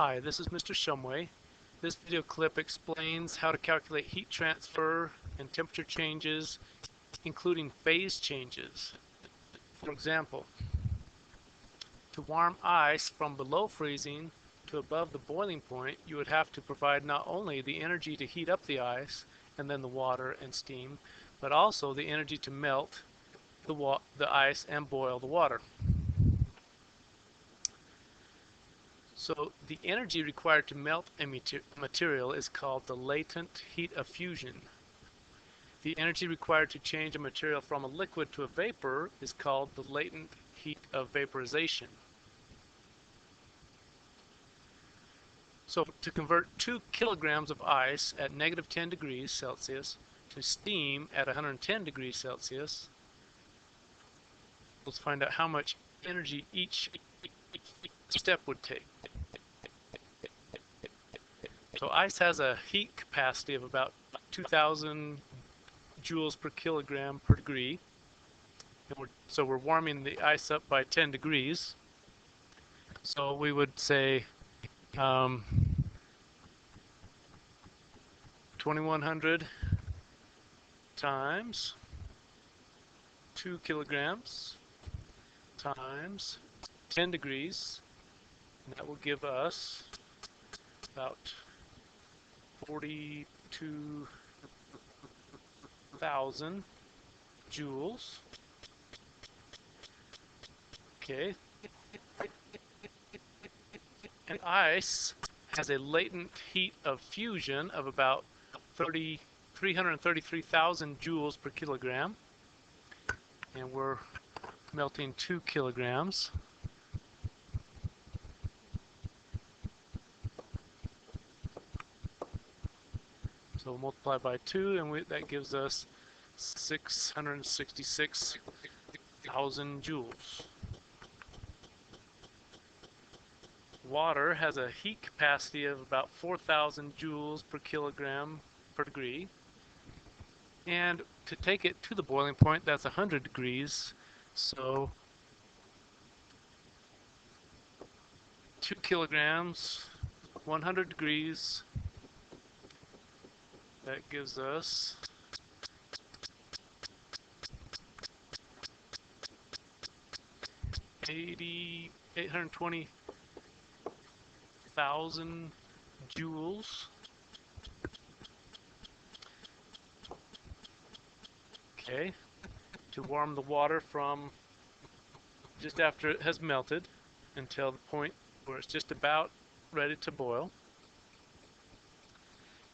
Hi, this is Mr. Shumway. This video clip explains how to calculate heat transfer and temperature changes, including phase changes. For example, to warm ice from below freezing to above the boiling point, you would have to provide not only the energy to heat up the ice and then the water and steam, but also the energy to melt the ice and boil the water. So the energy required to melt a material is called the latent heat of fusion. The energy required to change a material from a liquid to a vapor is called the latent heat of vaporization. So to convert 2 kilograms of ice at negative 10 degrees Celsius to steam at 110 degrees Celsius, let's find out how much energy each step would take. So ice has a heat capacity of about 2,000 joules per kilogram per degree. So we're warming the ice up by 10 degrees. So we would say 2,100 times 2 kilograms times 10 degrees. And that will give us about 42,000 joules. Okay. And ice has a latent heat of fusion of about 333,000 joules per kilogram. And we're melting 2 kilograms. So we'll multiply by 2, and that gives us 666,000 joules. Water has a heat capacity of about 4,000 joules per kilogram per degree. And to take it to the boiling point, that's 100 degrees. So 2 kilograms, 100 degrees. That gives us 820,000 joules. Okay, to warm the water from just after it has melted until the point where it's just about ready to boil.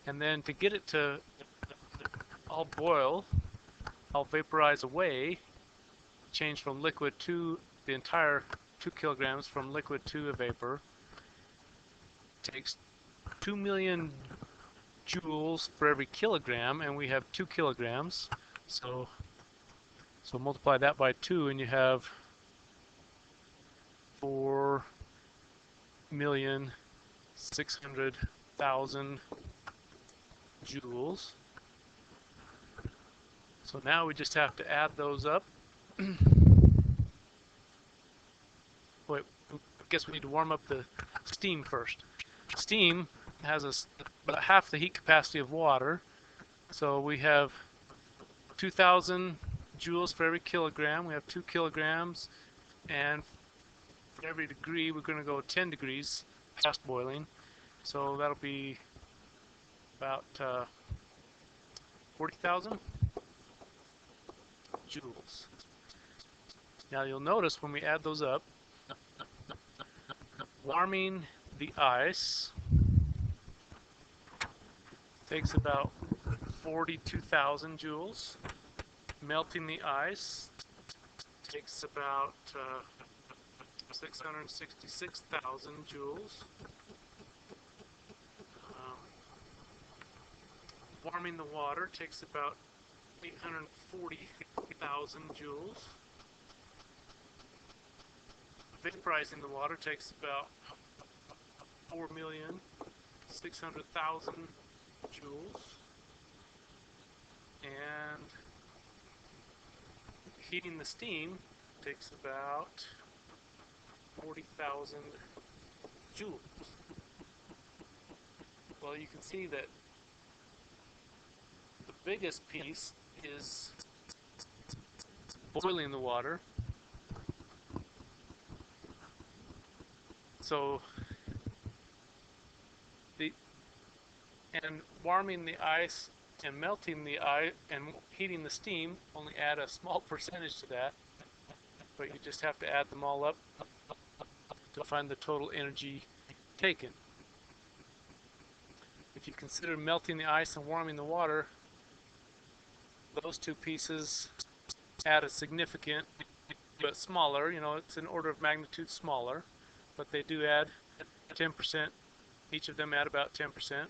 And then to get it to all boil, all vaporize away, change from liquid to the entire 2 kilograms from liquid to a vapor, takes 2 million joules for every kilogram, and we have 2 kilograms. So multiply that by 2, and you have 4,600,000 joules. So now we just have to add those up. Wait, I guess we need to warm up the steam first. Steam has about half the heat capacity of water. So we have 2,000 joules for every kilogram. We have 2 kilograms, and for every degree we're going to go 10 degrees past boiling. So that'll be about 40,000 joules. Now you'll notice when we add those up, warming the ice takes about 42,000 joules. Melting the ice takes about 666,000 joules. Warming the water takes about 840,000 joules. Vaporizing the water takes about 4,600,000 joules. And heating the steam takes about 40,000 joules. Well, you can see that the biggest piece is boiling the water. So the and warming the ice and melting the ice and heating the steam only add a small percentage to that, but you just have to add them all up to find the total energy taken. If you consider melting the ice and warming the water, those two pieces add a significant but smaller, it's an order of magnitude smaller, but they do add 10%. Each of them add about 10%.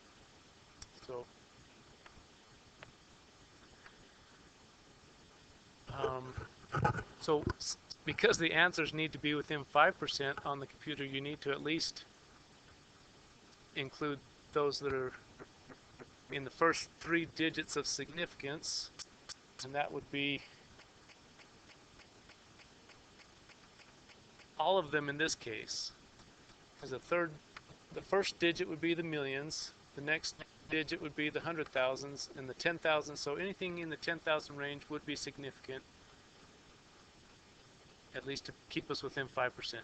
So because the answers need to be within 5% on the computer, you need to at least include those that are in the first 3 digits of significance, and that would be all of them in this case. As the first digit would be the millions, the next digit would be the 100,000s, and the 10,000. So anything in the 10,000 range would be significant, at least to keep us within 5%.